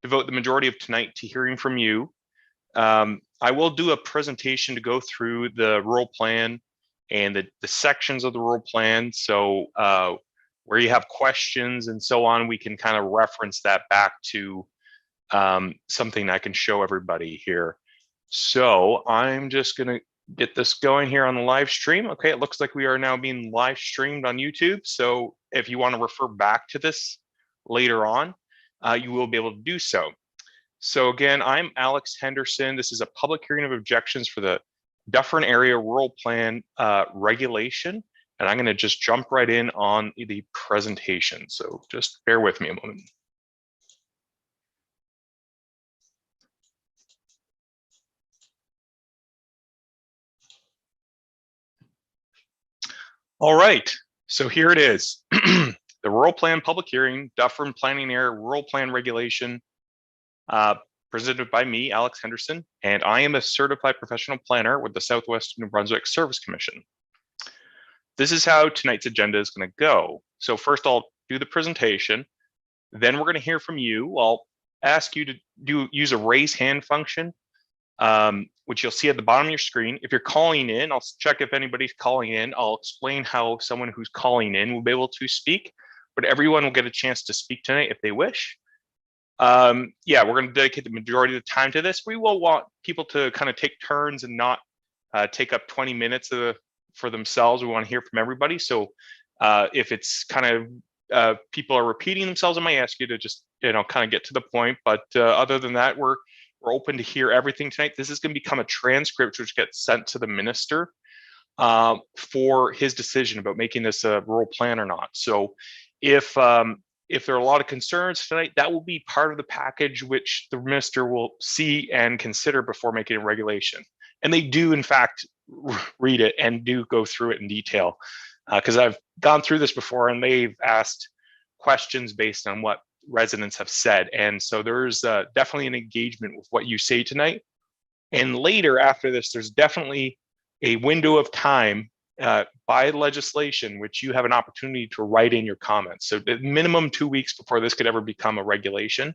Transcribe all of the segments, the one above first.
devote the majority of tonight to hearing from you. I will do a presentation to go through the rural plan and the sections of the rural plan. So where you have questions and so on, we can kind of reference that back to something I can show everybody here. So I'm just going to get this going here on the live stream. Okay, it looks like we are now being live streamed on YouTube. So if you want to refer back to this later on, you will be able to do so. So again, I'm Alex Henderson. This is a public hearing of objections for the Dufferin area rural plan regulation. And I'm going to just jump right in on the presentation. So just bear with me a moment. All right, so here it is. The rural plan public hearing, Dufferin planning area rural plan regulation, presented by me, Alex Henderson, and I am a certified professional planner with the Southwest New Brunswick Service Commission. This is how tonight's agenda is going to go. So first I'll do the presentation, then we're going to hear from you. I'll ask you to use a raise hand function, which you'll see at the bottom of your screen. If you're calling in, I'll check if anybody's calling in. I'll explain how someone who's calling in will be able to speak, but everyone will get a chance to speak tonight if they wish. Yeah, we're going to dedicate the majority of the time to this. We will want people to kind of take turns and not take up 20 minutes for themselves. We want to hear from everybody. So if it's kind of people are repeating themselves, I might ask you to just kind of get to the point. But other than that, we're open to hear everything tonight. This is going to become a transcript which gets sent to the minister for his decision about making this a rural plan or not. So if there are a lot of concerns tonight, that will be part of the package which the minister will see and consider before making a regulation. And they do, in fact, read it and do go through it in detail, because I've gone through this before and they've asked questions based on what residents have said. And so there's definitely an engagement with what you say tonight. And later after this, there's definitely a window of time by legislation, which you have an opportunity to write in your comments. So at minimum 2 weeks before this could ever become a regulation.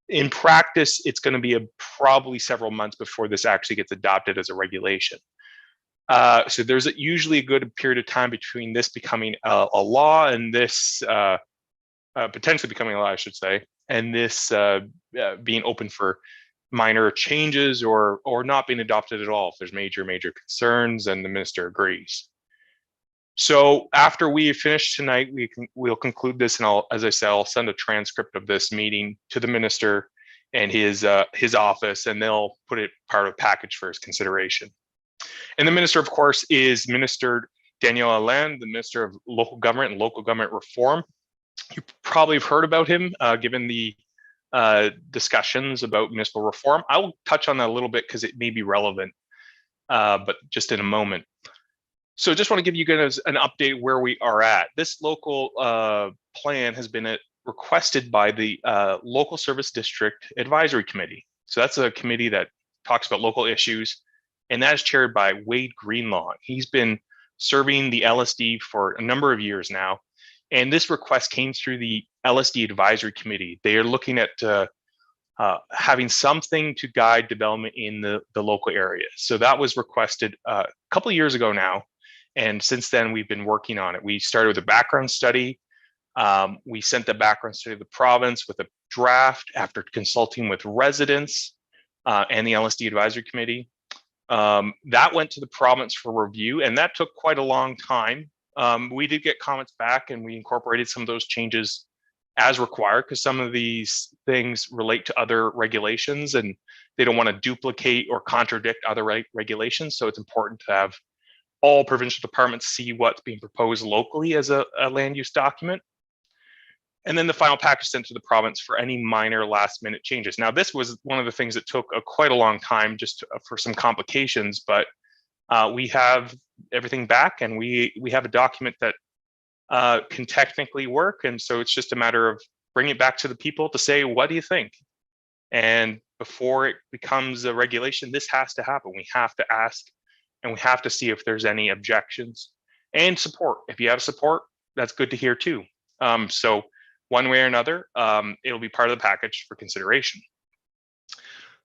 In practice, it's going to be probably several months before this actually gets adopted as a regulation. So there's usually a good period of time between this becoming a law and this potentially becoming a law, I should say, and this being open for minor changes or not being adopted at all if there's major concerns and the minister agrees. So after we finish tonight, we'll conclude this, and as I said, I'll send a transcript of this meeting to the minister and his office, and they'll put it part of a package for his consideration. And the minister, of course, is Minister Daniel Allen, the Minister of Local Government and Local Government Reform. You probably have heard about him, given the discussions about municipal reform. I will touch on that a little bit because it may be relevant, but just in a moment. So just want to give you guys an update where we are at. This local plan has been requested by the Local Service District Advisory Committee. So that's a committee that talks about local issues, and that is chaired by Wade Greenlaw. He's been serving the LSD for a number of years now. And this request came through the LSD Advisory Committee. They are looking at having something to guide development in the local area. So that was requested a couple of years ago now. And since then, we've been working on it. We started with a background study. We sent the background study to the province with a draft after consulting with residents and the LSD Advisory Committee. That went to the province for review, and that took quite a long time. We did get comments back, and we incorporated some of those changes as required because some of these things relate to other regulations and they don't want to duplicate or contradict other regulations. So it's important to have all provincial departments see what's being proposed locally as a land use document. And then the final package sent to the province for any minor last minute changes. Now, this was one of the things that took quite a long time just for some complications, but we have everything back, and we have a document that can technically work. And so it's just a matter of bringing it back to the people to say, what do you think? And before it becomes a regulation, this has to happen. We have to ask, and we have to see if there's any objections and support. If you have support, that's good to hear too. So one way or another, it'll be part of the package for consideration.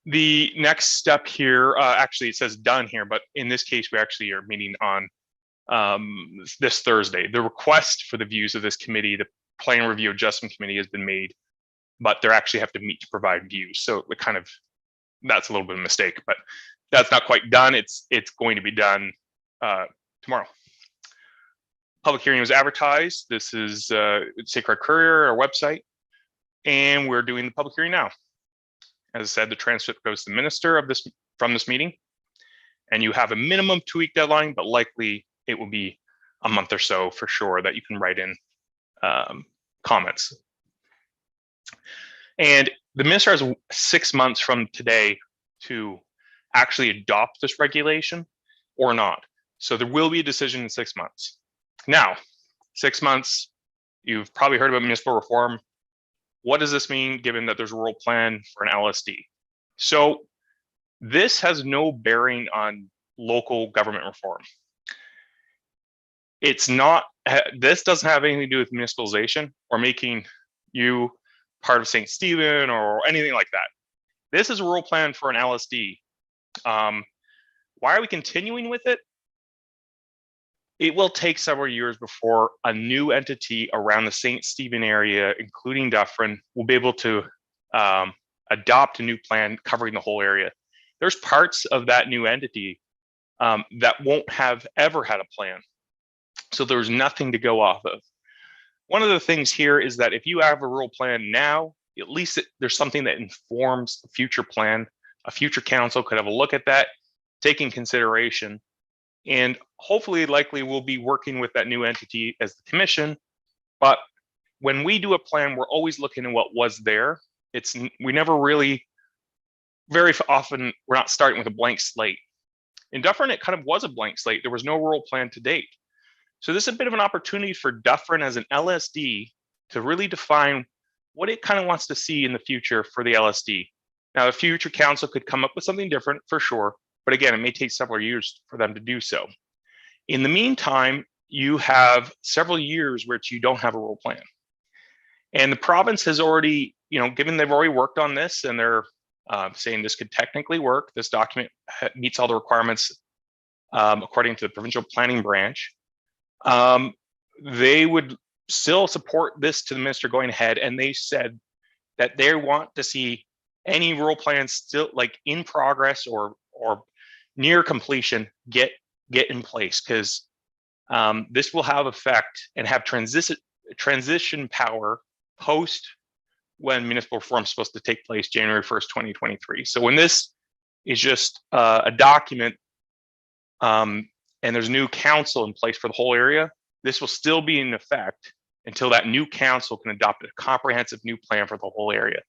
The next step here, actually it says done here, but in this case, we actually are meeting on this Thursday. The request for the views of this committee, the Plan Review Adjustment Committee, has been made, but they actually have to meet to provide views. So it kind of, that's a little bit of a mistake, but that's not quite done. It's going to be done tomorrow. Public hearing was advertised. This is Sacred Courier, our website, and we're doing the public hearing now. As I said, the transcript goes to the minister of this from this meeting, and you have a minimum 2-week deadline, but likely it will be a month or so for sure that you can write in comments. And the minister has 6 months from today to actually adopt this regulation or not. So there will be a decision in 6 months. Now, 6 months, you've probably heard about municipal reform. What does this mean given that there's a rural plan for an LSD? So this has no bearing on local government reform. It's not, this doesn't have anything to do with municipalization or making you part of St. Stephen or anything like that. This is a rural plan for an LSD. Why are we continuing with it? It will take several years before a new entity around the St. Stephen area, including Dufferin, will be able to adopt a new plan covering the whole area. There's parts of that new entity that won't have ever had a plan. So there's nothing to go off of. One of the things here is that if you have a rural plan now, at least there's something that informs the future plan. A future council could have a look at that, take in consideration, and hopefully, likely, we'll be working with that new entity as the commission. But when we do a plan, we're always looking at what was there. We never really, very often, we're not starting with a blank slate. In Dufferin, it kind of was a blank slate. There was no rural plan to date. So this is a bit of an opportunity for Dufferin as an LSD to really define what it kind of wants to see in the future for the LSD. Now, the future council could come up with something different for sure, but again, it may take several years for them to do so. In the meantime, you have several years which you don't have a rural plan. And the province has already, given they've already worked on this and they're saying this could technically work, this document meets all the requirements according to the provincial planning branch, they would still support this to the minister going ahead. And they said that they want to see any rural plans still like in progress or near completion get in place, because this will have effect and have transition power post when municipal reform is supposed to take place January 1st, 2023. So when this is just a document and there's a new council in place for the whole area, this will still be in effect until that new council can adopt a comprehensive new plan for the whole area.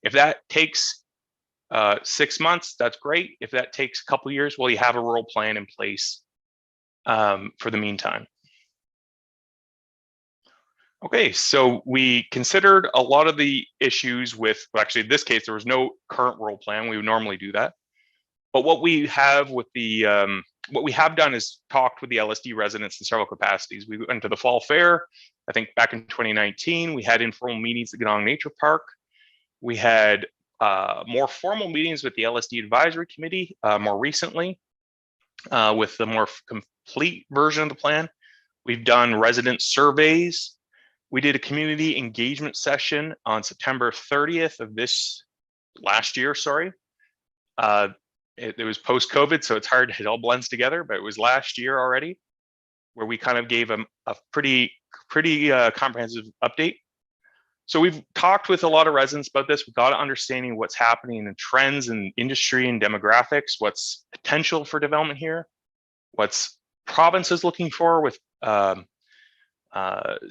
If that takes 6 months, that's great. If that takes a couple of years, well, you have a rural plan in place for the meantime. Okay, so we considered a lot of the issues with, well, actually in this case, there was no current rural plan. We would normally do that. But what we have with the, what we have done is talked with the LSD residents in several capacities. We went to the fall fair, I think back in 2019, we had informal meetings at Ganong Nature Park. We had more formal meetings with the LSD Advisory Committee more recently with the more complete version of the plan. We've done resident surveys. We did a community engagement session on September 30th of this last year, sorry. It was post-COVID, so it's hard, it all blends together, but it was last year already, where we kind of gave them a pretty comprehensive update. So we've talked with a lot of residents about this. We've got an understanding of what's happening in trends in industry and demographics, what's potential for development here, what's province is looking for with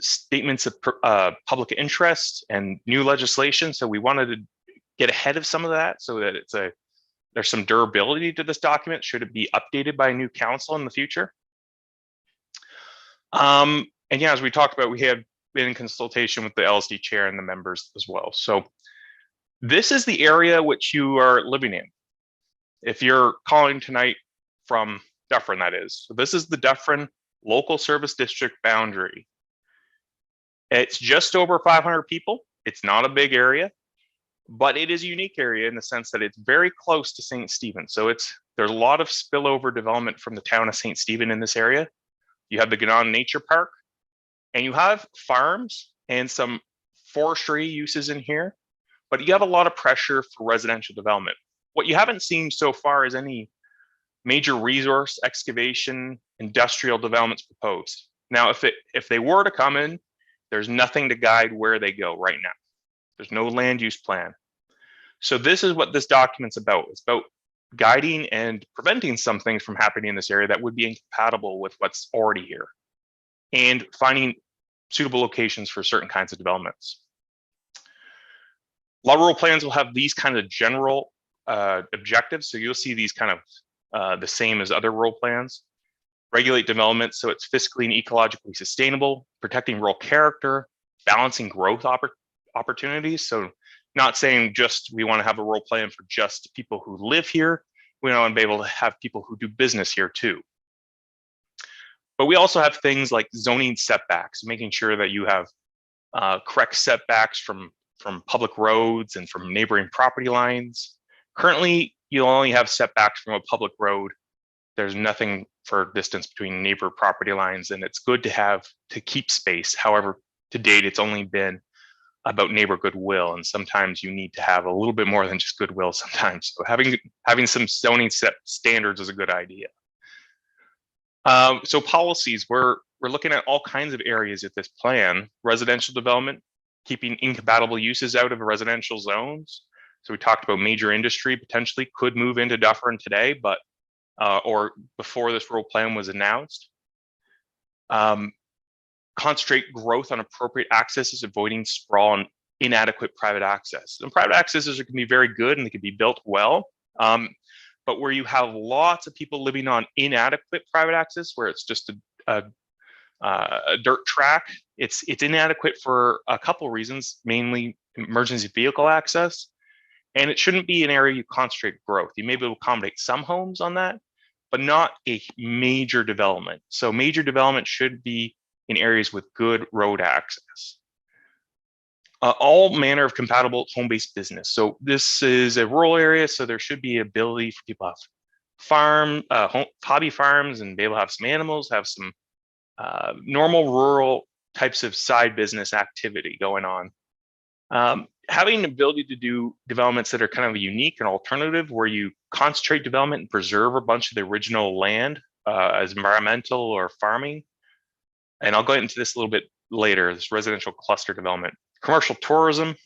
statements of public interest and new legislation. So we wanted to get ahead of some of that so that there's some durability to this document should it be updated by a new council in the future. And yeah, as we talked about, we have been in consultation with the LSD chair and the members as well. So this is the area which you are living in. If you're calling tonight from Dufferin, that is. So this is the Dufferin Local Service District boundary. It's just over 500 people. It's not a big area, but it is a unique area in the sense that it's very close to St. Stephen. So there's a lot of spillover development from the town of St. Stephen in this area. You have the Ganon Nature Park, and you have farms and some forestry uses in here, but you have a lot of pressure for residential development. What you haven't seen so far is any major resource excavation, industrial developments proposed. Now, if they were to come in, there's nothing to guide where they go right now. There's no land use plan. So this is what this document's about. It's about guiding and preventing some things from happening in this area that would be incompatible with what's already here, and finding suitable locations for certain kinds of developments. A lot of rural plans will have these kind of general objectives. So you'll see these kind of the same as other rural plans. Regulate development so it's fiscally and ecologically sustainable, protecting rural character, balancing growth opportunities. So not saying just we want to have a rural plan for just people who live here. We want to be able to have people who do business here too. But we also have things like zoning setbacks, making sure that you have correct setbacks from public roads and from neighboring property lines. Currently, you'll only have setbacks from a public road. There's nothing for distance between neighbor property lines, and it's good to keep space. However, to date, it's only been about neighbor goodwill, and sometimes you need to have a little bit more than just goodwill sometimes. So having some zoning standards is a good idea. So policies, we're looking at all kinds of areas at this plan. Residential development, keeping incompatible uses out of residential zones. So we talked about major industry potentially could move into Dufferin today, but or before this rural plan was announced. Concentrate growth on appropriate accesses, avoiding sprawl and inadequate private access. And private accesses can be very good and they can be built well. But where you have lots of people living on inadequate private access, where it's just a dirt track, it's inadequate for a couple of reasons, mainly emergency vehicle access. And it shouldn't be an area you concentrate growth. You may be able to accommodate some homes on that, but not a major development. So major development should be in areas with good road access. All manner of compatible home-based business. So this is a rural area, so there should be ability for people to have hobby farms and be able to have some animals, have some normal rural types of side business activity going on. Having the ability to do developments that are kind of unique and alternative, where you concentrate development and preserve a bunch of the original land as environmental or farming. And I'll go into this a little bit later, this residential cluster development. Commercial tourism,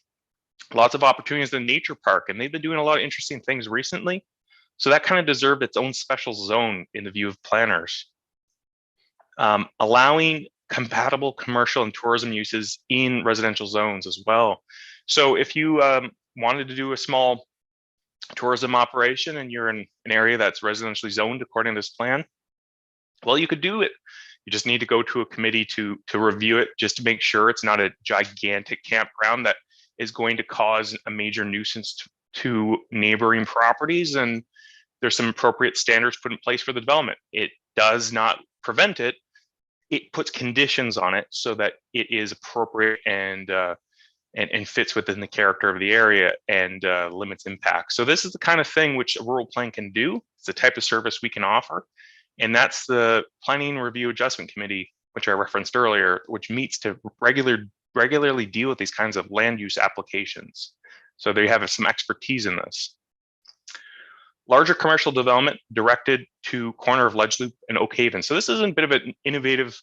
lots of opportunities in the nature park, and they've been doing a lot of interesting things recently. So that kind of deserved its own special zone in the view of planners. Allowing compatible commercial and tourism uses in residential zones as well. So if you wanted to do a small tourism operation and you're in an area that's residentially zoned according to this plan, well, you could do it. You just need to go to a committee to review it, just to make sure it's not a gigantic campground that is going to cause a major nuisance to neighboring properties. And there's some appropriate standards put in place for the development. It does not prevent it. It puts conditions on it so that it is appropriate and fits within the character of the area and limits impact. So this is the kind of thing which a rural plan can do. It's the type of service we can offer. And that's the Planning Review Adjustment Committee, which I referenced earlier, which meets to regularly deal with these kinds of land use applications. So they have some expertise in this. Larger commercial development directed to corner of Ledge Loop and Oak Haven. So this is a bit of an innovative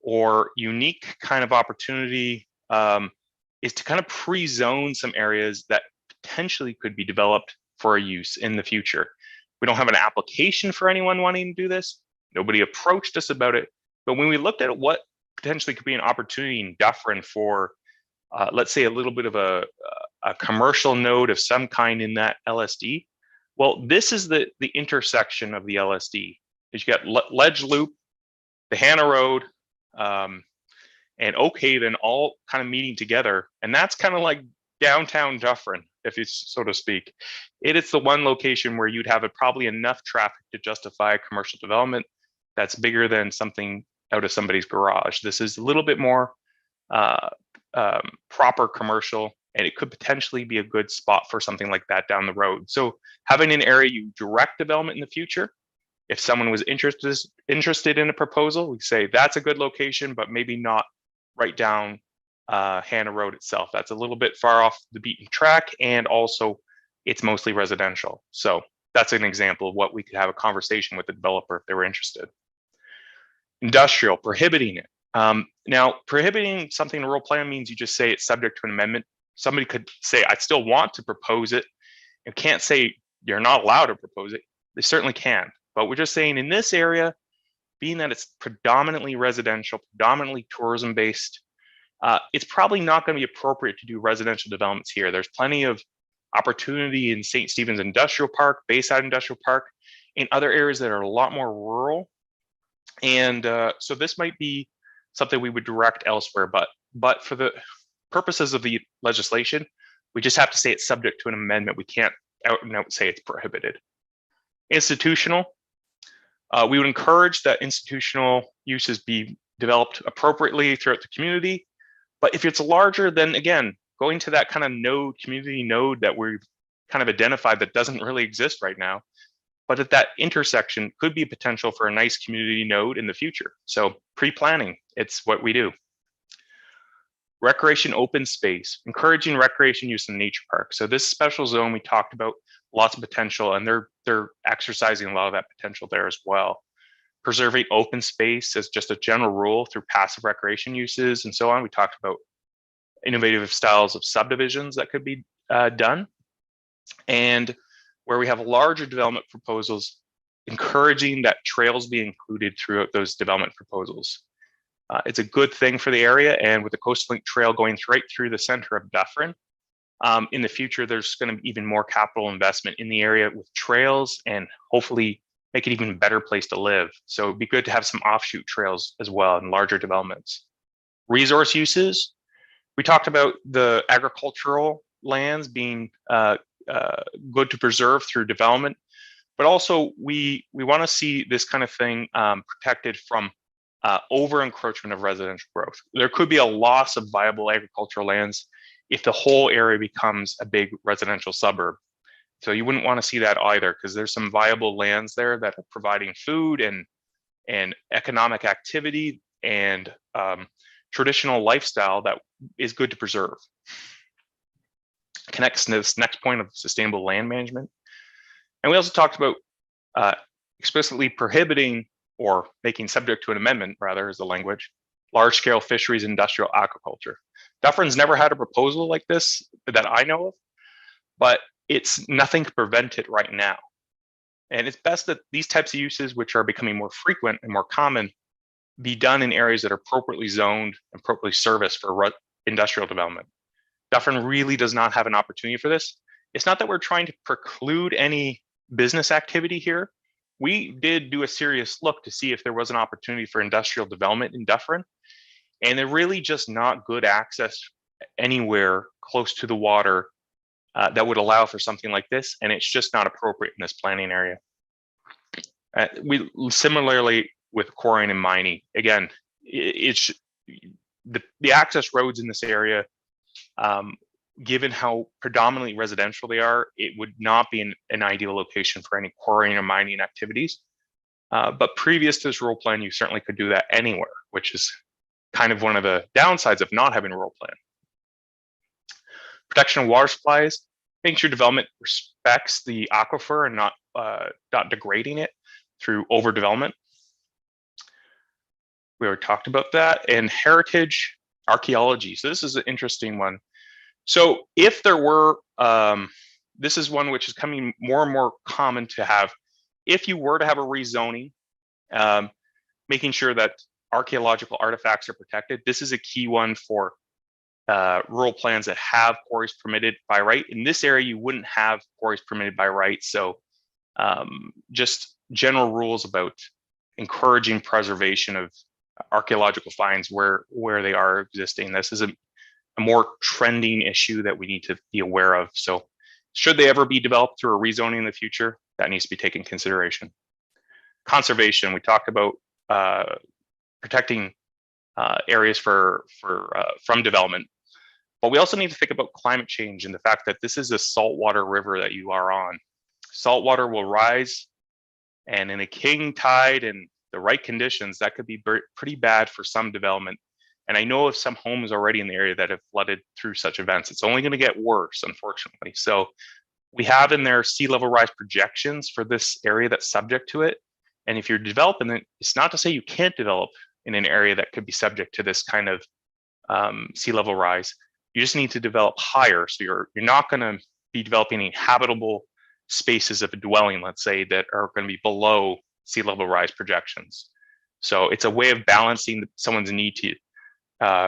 or unique kind of opportunity, is to kind of pre-zone some areas that potentially could be developed for a use in the future. We don't have an application for anyone wanting to do this. Nobody approached us about it. But when we looked at what potentially could be an opportunity in Dufferin for, let's say, a little bit of a commercial node of some kind in that LSD, well, this is the intersection of the LSD. You got Ledge Loop, the Hannah Road, and Oak Haven all kind of meeting together. And that's kind of like downtown Dufferin, if it's so to speak. It is the one location where you'd have probably enough traffic to justify a commercial development that's bigger than something out of somebody's garage. This is a little bit more proper commercial, and it could potentially be a good spot for something like that down the road. So having an area you direct development in the future, if someone was interested in a proposal, we say that's a good location, but maybe not right down Hannah Road itself. That's a little bit far off the beaten track, and also it's mostly residential. So that's an example of what we could have a conversation with the developer if they were interested. Industrial, prohibiting it. Now, prohibiting something in rural plan means you just say it's subject to an amendment. Somebody could say, I still want to propose it. You can't say you're not allowed to propose it. They certainly can. But we're just saying in this area, being that it's predominantly residential, predominantly tourism based, it's probably not going to be appropriate to do residential developments here. There's plenty of opportunity in St. Stephen's Industrial Park, Bayside Industrial Park, in other areas that are a lot more rural. And so this might be something we would direct elsewhere, but for the purposes of the legislation, we just have to say it's subject to an amendment. We can't out and out say it's prohibited. Institutional, we would encourage that institutional uses be developed appropriately throughout the community. But if it's larger, then again, going to that kind of node, community node that we've kind of identified that doesn't really exist right now, but at that intersection could be potential for a nice community node in the future. So pre-planning, it's what we do. Recreation open space, encouraging recreation use in nature park. So this special zone we talked about, lots of potential, and they're exercising a lot of that potential there as well. Preserving open space as just a general rule through passive recreation uses and so on. We talked about innovative styles of subdivisions that could be done. And where we have larger development proposals, encouraging that trails be included throughout those development proposals. It's a good thing for the area, and with the Coastal Link Trail going right through the center of Dufferin, in the future, there's going to be even more capital investment in the area with trails and hopefully make it even a better place to live. So it'd be good to have some offshoot trails as well in larger developments. Resource uses, we talked about the agricultural lands being good to preserve through development, but also we want to see this kind of thing protected from over encroachment of residential growth. There could be a loss of viable agricultural lands if the whole area becomes a big residential suburb. So you wouldn't want to see that either, because there's some viable lands there that are providing food and economic activity and traditional lifestyle that is good to preserve. Connects to this next point of sustainable land management. And we also talked about explicitly prohibiting or making subject to an amendment, rather, is the language, large-scale fisheries, industrial aquaculture. Dufferin's never had a proposal like this that I know of, but it's nothing to prevent it right now. And it's best that these types of uses, which are becoming more frequent and more common, be done in areas that are appropriately zoned and appropriately serviced for industrial development. Dufferin really does not have an opportunity for this. It's not that we're trying to preclude any business activity here. We did do a serious look to see if there was an opportunity for industrial development in Dufferin, and they're really just not good access anywhere close to the water that would allow for something like this, and it's just not appropriate in this planning area. We similarly with quarrying and mining, again, it's the access roads in this area, given how predominantly residential they are, it would not be an ideal location for any quarrying or mining activities. But previous to this rural plan, you certainly could do that anywhere, which is kind of one of the downsides of not having a rural plan. Protection of water supplies, making sure development respects the aquifer and not degrading it through overdevelopment. We already talked about that. And heritage archaeology. So this is an interesting one. So if there were, this is one which is coming more and more common to have, if you were to have a rezoning, making sure that archaeological artifacts are protected. This is a key one for rural plans that have quarries permitted by right. In this area, you wouldn't have quarries permitted by right. So just general rules about encouraging preservation of archaeological finds where they are existing. This is a more trending issue that we need to be aware of. So should they ever be developed through a rezoning in the future, that needs to be taken into consideration. Conservation, we talked about protecting areas from development. But we also need to think about climate change and the fact that this is a saltwater river that you are on. Saltwater will rise, and in a king tide and the right conditions, that could be pretty bad for some development. And I know of some homes already in the area that have flooded through such events. It's only going to get worse, unfortunately. So we have in there sea level rise projections for this area that's subject to it. And if you're developing it, it's not to say you can't develop in an area that could be subject to this kind of sea level rise. You just need to develop higher. So you're not going to be developing any habitable spaces of a dwelling, let's say, that are going to be below sea level rise projections. So it's a way of balancing someone's need to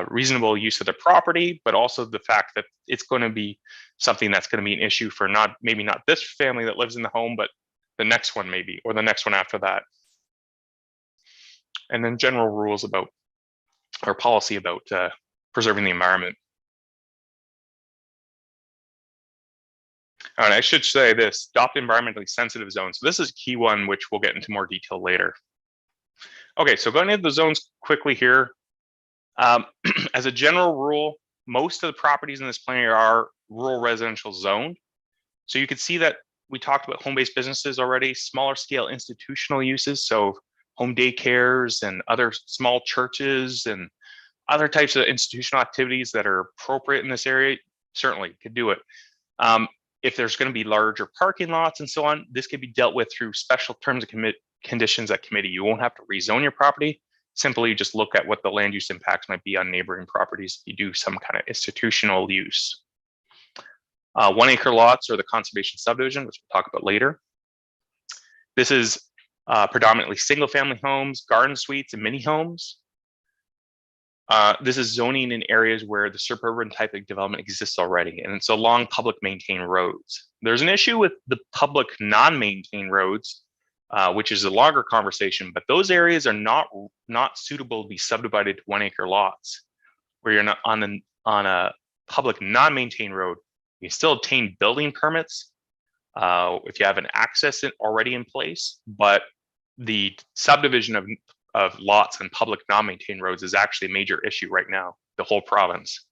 reasonable use of their property, but also the fact that it's going to be something that's going to be an issue for maybe not this family that lives in the home, but the next one maybe, or the next one after that. And then general rules about, or policy about preserving the environment. And I should say this, adopt environmentally sensitive zones. So this is a key one, which we'll get into more detail later. Okay, so going into the zones quickly here. As a general rule, most of the properties in this plan area are rural residential zoned. So you can see that we talked about home-based businesses already, smaller scale institutional uses. So home daycares and other small churches and other types of institutional activities that are appropriate in this area, certainly could do it. If there's going to be larger parking lots and so on, this could be dealt with through special terms and conditions at committee. You won't have to rezone your property. Simply just look at what the land use impacts might be on neighboring properties if you do some kind of institutional use. 1 acre lots or the conservation subdivision, which we'll talk about later. This is predominantly single family homes, garden suites, and mini homes. This is zoning in areas where the suburban type of development exists already, and it's along public maintained roads. There's an issue with the public non-maintained roads, which is a longer conversation, but those areas are not suitable to be subdivided to 1 acre lots. Where you're not on a public non-maintained road, you can still obtain building permits if you have an access already in place, but the subdivision of lots and public non-maintained roads is actually a major issue right now, the whole province.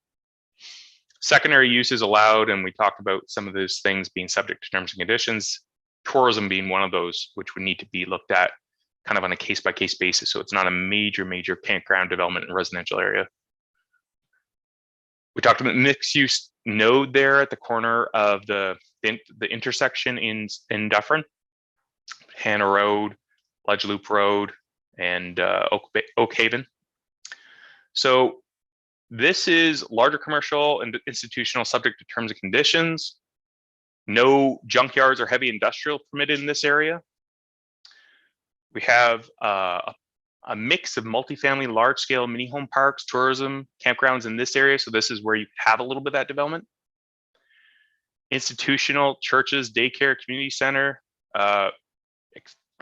Secondary use is allowed, and we talked about some of those things being subject to terms and conditions, tourism being one of those, which would need to be looked at kind of on a case-by-case basis. So it's not a major campground development in a residential area. We talked about mixed use node there at the corner of the intersection in Dufferin, Hannah Road, Ledge Loop Road, and Oak Haven. So this is larger commercial and institutional subject to terms and conditions. No junkyards or heavy industrial permitted in this area. We have a mix of multifamily, large scale mini home parks, tourism, campgrounds in this area. So this is where you have a little bit of that development. Institutional, churches, daycare, community center,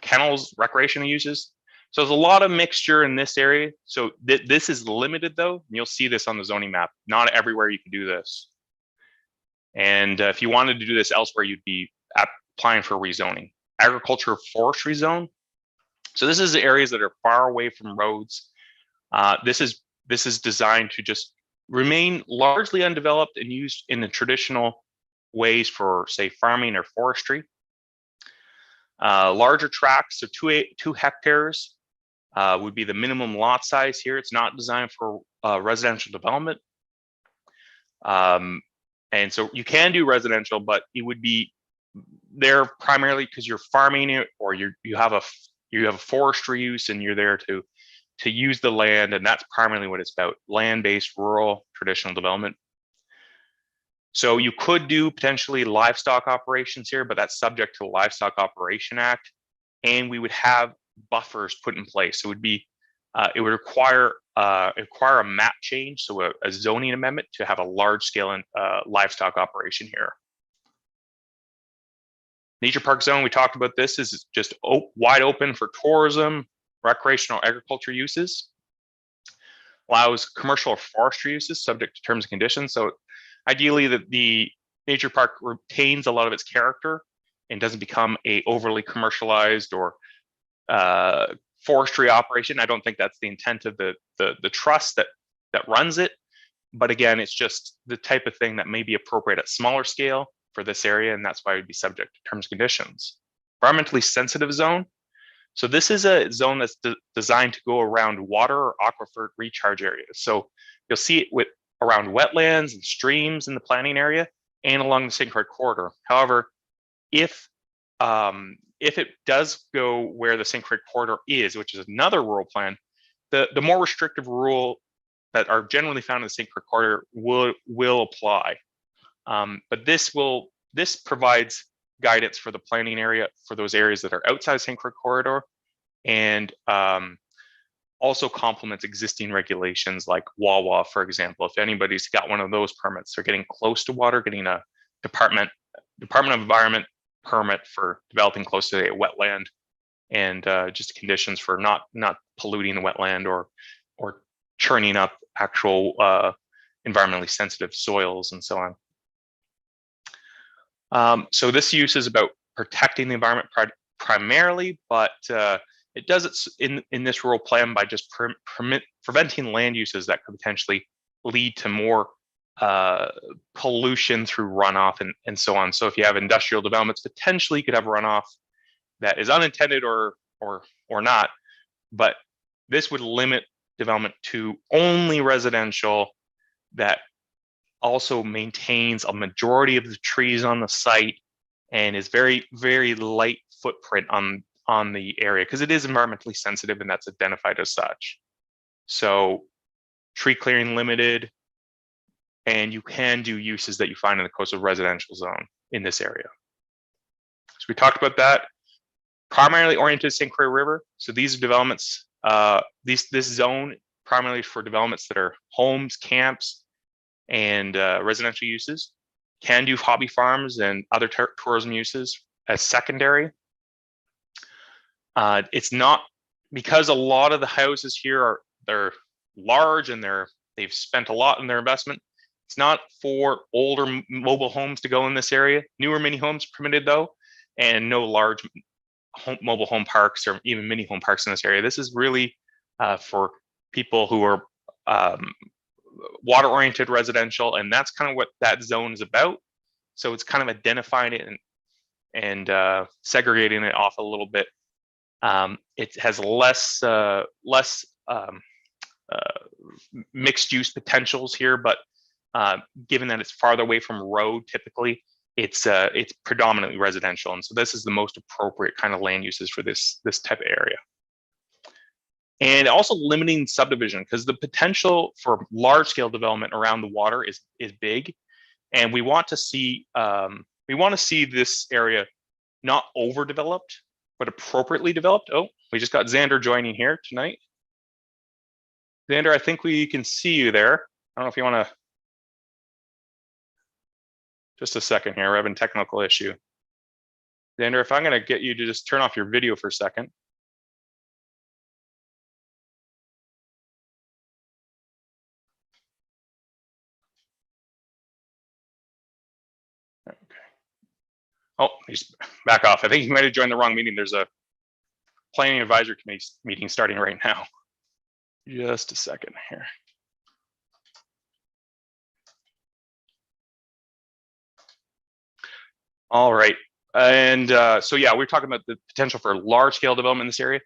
kennels, recreational uses. So there's a lot of mixture in this area. So this is limited though, and you'll see this on the zoning map. Not everywhere you can do this. And if you wanted to do this elsewhere, you'd be applying for rezoning. Agriculture forestry zone. So this is the areas that are far away from roads. This is designed to just remain largely undeveloped and used in the traditional ways for, say, farming or forestry. Larger tracts, so 2 hectares would be the minimum lot size here. It's not designed for residential development. And so you can do residential, but it would be there primarily because you're farming it, or you have a forestry use and you're there to use the land, and that's primarily what it's about: land-based, rural, traditional development. So you could do potentially livestock operations here, but that's subject to the Livestock Operation Act, and we would have buffers put in place. So it would require a map change, so a zoning amendment to have a large-scale livestock operation here. Nature Park Zone, we talked about this, is just wide open for tourism, recreational agriculture uses. Allows commercial or forestry uses subject to terms and conditions. So ideally, the nature park retains a lot of its character and doesn't become a overly commercialized or forestry operation. I don't think that's the intent of the trust that runs it. But again, it's just the type of thing that may be appropriate at smaller scale for this area, and that's why it would be subject to terms and conditions. Environmentally sensitive zone. So this is a zone that's designed to go around water or aquifer recharge areas. So you'll see it with around wetlands and streams in the planning area and along the St. Croix corridor. However, if it does go where the St. Croix corridor is, which is another rural plan, the more restrictive rule that are generally found in the St. Croix corridor will apply. But this provides guidance for the planning area for those areas that are outside St. Croix corridor, and also complements existing regulations like Wawa, for example. If anybody's got one of those permits, they're getting close to water, getting a Department of Environment permit for developing close to a wetland, and just conditions for not polluting the wetland or churning up actual environmentally sensitive soils and so on. So this use is about protecting the environment primarily, but it does it in this rural plan by just preventing land uses that could potentially lead to more pollution through runoff and so on. So if you have industrial developments, potentially you could have runoff that is unintended or not, but this would limit development to only residential that also maintains a majority of the trees on the site and is very, very light footprint on the area, because it is environmentally sensitive and that's identified as such. So tree clearing limited, and you can do uses that you find in the coastal residential zone in this area. So we talked about that. Primarily oriented to St. Croix River. So these developments, this zone primarily for developments that are homes, camps, and residential uses. Can do hobby farms and other tourism uses as secondary. It's not, because a lot of the houses here they're large and they've spent a lot in their investment. It's not for older mobile homes to go in this area. Newer mini homes permitted though, and no large mobile home parks or even mini home parks in this area. This is really for people who are water-oriented residential, and that's kind of what that zone is about. So it's kind of identifying it and segregating it off a little bit. It has less mixed use potentials here, but given that it's farther away from road, typically it's predominantly residential, and so this is the most appropriate kind of land uses for this type of area. And also limiting subdivision, because the potential for large scale development around the water is big, and we want to see this area not overdeveloped but appropriately developed. Oh, we just got Xander joining here tonight. Xander, I think we can see you there. I don't know if you want to. Just a second here, we're having a technical issue. Xander, if I'm going to get you to just turn off your video for a second. Okay. Oh, he's back off. I think he might have joined the wrong meeting. There's a planning advisory committee meeting starting right now. Just a second here. All right. And so, yeah, we're talking about the potential for large scale development in this area.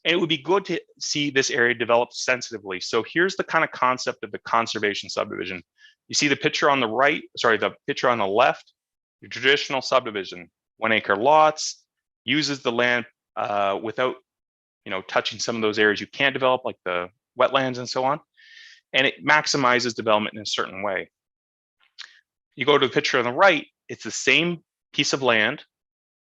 And it would be good to see this area developed sensitively. So here's the kind of concept of the conservation subdivision. You see the picture on the right, sorry, the picture on the left, your traditional subdivision, 1 acre lots, uses the land without, touching some of those areas you can't develop, like the wetlands and so on. And it maximizes development in a certain way. You go to the picture on the right, it's the same piece of land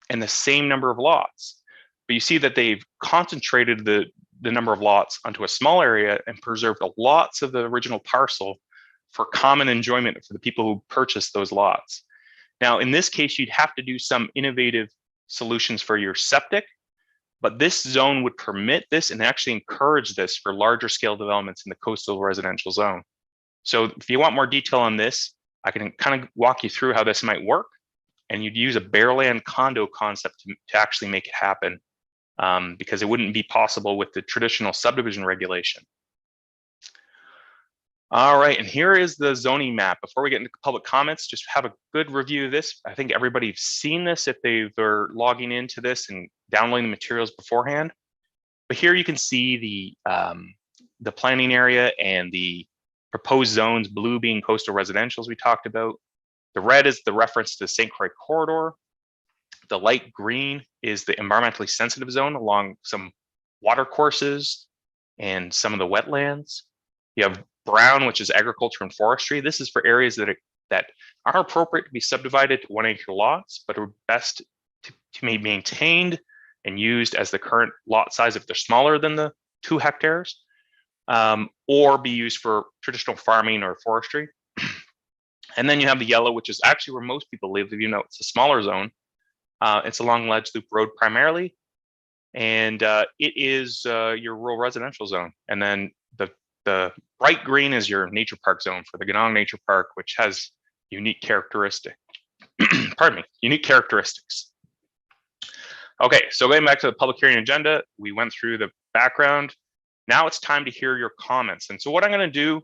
and the same number of lots, but you see that they've concentrated the number of lots onto a small area and preserved lots of the original parcel for common enjoyment for the people who purchased those lots. Now, in this case, you'd have to do some innovative solutions for your septic, but this zone would permit this and actually encourage this for larger scale developments in the coastal residential zone. So if you want more detail on this, I can kind of walk you through how this might work. And you'd use a bare land condo concept to actually make it happen. because it wouldn't be possible with the traditional subdivision regulation. All right, and here is the zoning map. Before we get into public comments, just have a good review of this. I think everybody's seen this if they're logging into this and downloading the materials beforehand. But here you can see the planning area and the proposed zones, blue being coastal residentials we talked about. The red is the reference to the St. Croix corridor. The light green is the environmentally sensitive zone along some water courses and some of the wetlands. You have brown, which is agriculture and forestry. This is for areas that are appropriate to be subdivided to 1 acre lots, but are best to be maintained and used as the current lot size if they're smaller than the 2 hectares, or be used for traditional farming or forestry. And then you have the yellow, which is actually where most people live. You know, it's a smaller zone. It's along Ledge Loop Road primarily, and it is your rural residential zone. And then the bright green is your nature park zone for the Ganong Nature Park, which has unique characteristics. Pardon me, unique characteristics. Okay, so going back to the public hearing agenda, we went through the background. Now it's time to hear your comments. And so what I'm going to do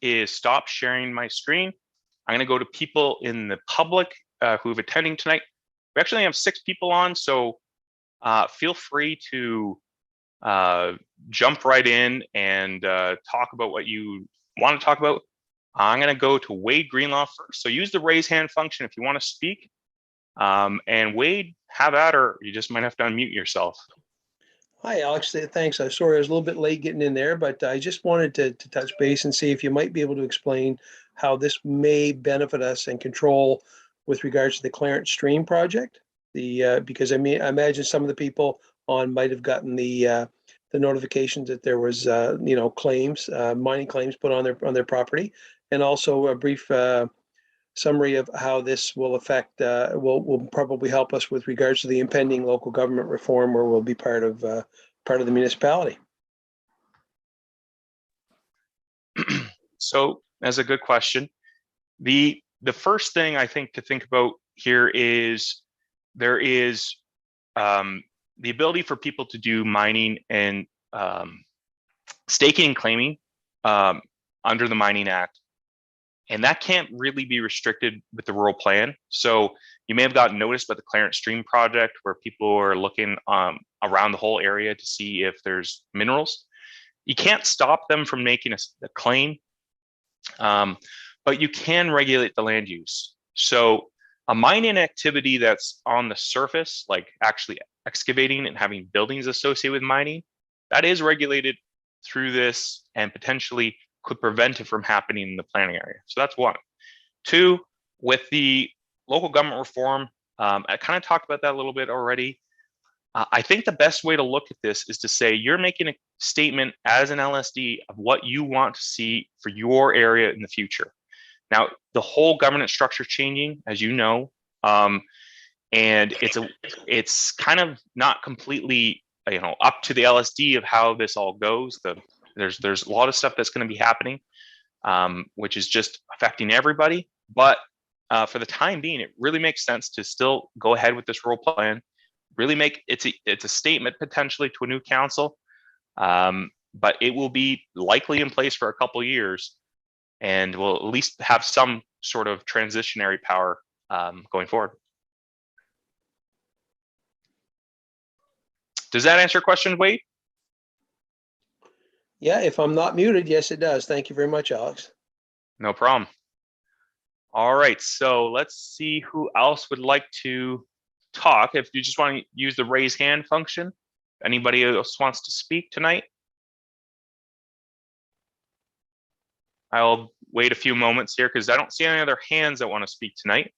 is stop sharing my screen. I'm going to go to people in the public who have attending tonight. We actually have 6 people on, so feel free to jump right in and talk about what you want to talk about. I'm going to go to Wade Greenlaw first. So use the raise hand function if you want to speak. And Wade, have at her. You just might have to unmute yourself. Hi, Alex. Thanks. I'm sorry I was a little bit late getting in there, but I just wanted to touch base and see if you might be able to explain how this may benefit us and control with regards to the Clarence Stream project. Because I imagine some of the people on might have gotten the notifications that there was claims, mining claims put on their property, and also a brief summary of how this will affect will probably help us with regards to the impending local government reform, where we'll be part of the municipality. So that's a good question. The first thing I think to think about here is there is the ability for people to do mining and staking and claiming under the Mining Act. And that can't really be restricted with the rural plan. So you may have gotten notice about the Clarence Stream project, where people are looking around the whole area to see if there's minerals. You can't stop them from making a claim, but you can regulate the land use. So a mining activity that's on the surface, like actually excavating and having buildings associated with mining, that is regulated through this and potentially could prevent it from happening in the planning area. So that's one. 2, with the local government reform, I kind of talked about that a little bit already. I think the best way to look at this is to say you're making a statement as an LSD of what you want to see for your area in the future. Now, the whole governance structure is changing, as you know, and it's kind of not completely up to the LSD of how this all goes. There's a lot of stuff that's going to be happening, which is just affecting everybody. But for the time being, it really makes sense to still go ahead with this rural plan. Really make it's a statement potentially to a new council, but it will be likely in place for a couple of years, and will at least have some sort of transitionary power going forward. Does that answer your question, Wade? Yeah, if I'm not muted, yes, it does. Thank you very much, Alex. No problem. All right, so let's see who else would like to talk. If you just want to use the raise hand function, anybody else wants to speak tonight? I'll wait a few moments here because I don't see any other hands that want to speak tonight.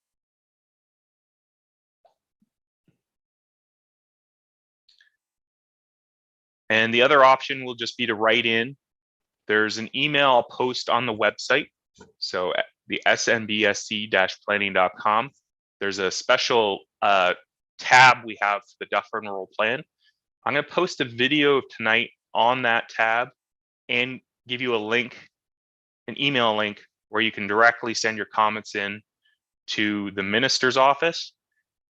And the other option will just be to write in. There's an email I'll post on the website. So at the snbsc-planning.com, there's a special tab we have for the Dufferin Rural Plan. I'm going to post a video of tonight on that tab and give you a link, an email link, where you can directly send your comments in to the minister's office.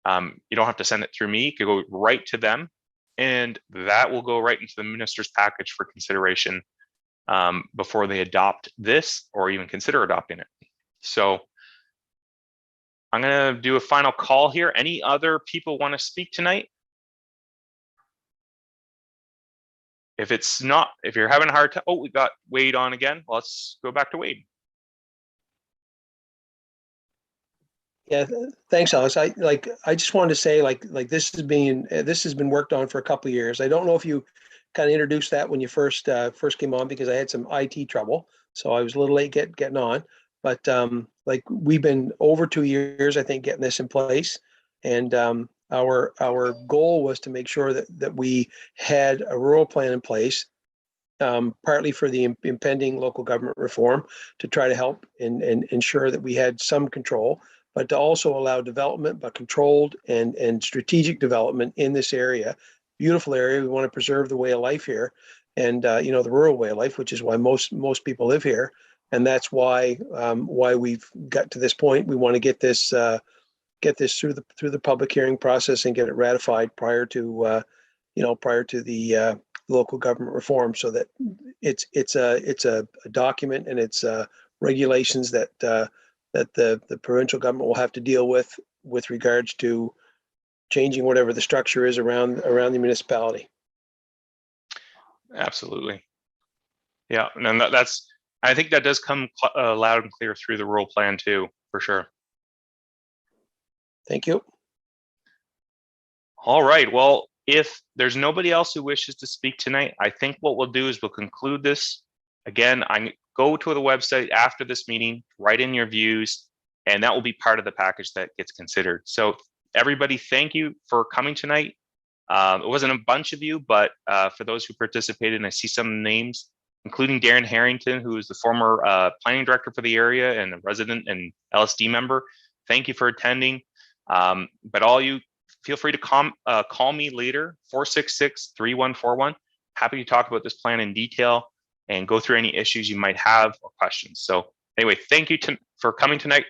You don't have to send it through me. You can go right to them, and that will go right into the minister's package for consideration before they adopt this or even consider adopting it. So I'm going to do a final call here. Any other people want to speak tonight? If it's not, if you're having a hard time, oh, we got Wade on again. Let's go back to Wade. Yeah, thanks, Alex. I just wanted to say, this has been worked on for a couple of years. I don't know if you kind of introduced that when you first came on, because I had some IT trouble, so I was a little late getting on. But we've been over 2 years, I think, getting this in place, and our goal was to make sure that we had a rural plan in place, partly for the impending local government reform, to try to help and ensure that we had some control, but to also allow development, but controlled and strategic development in this area. Beautiful area. We want to preserve the way of life here, and the rural way of life, which is why most people live here, and that's why we've got to this point. We want to get this through the public hearing process and get it ratified prior to the local government reform, so that it's a document, and it's regulations that the provincial government will have to deal with regards to changing whatever the structure is around the municipality. Absolutely. Yeah, and I think that does come loud and clear through the rural plan too, for sure. Thank you. All right. Well, if there's nobody else who wishes to speak tonight, I think what we'll do is we'll conclude this. Again, I go to the website after this meeting, write in your views, and that will be part of the package that gets considered. So everybody, thank you for coming tonight. It wasn't a bunch of you, but for those who participated, and I see some names, including Darren Harrington, who is the former planning director for the area and a resident and LSD member. Thank you for attending. But all you, feel free to call me later, 466-3141. Happy to talk about this plan in detail and go through any issues you might have or questions. So anyway, thank you for coming tonight.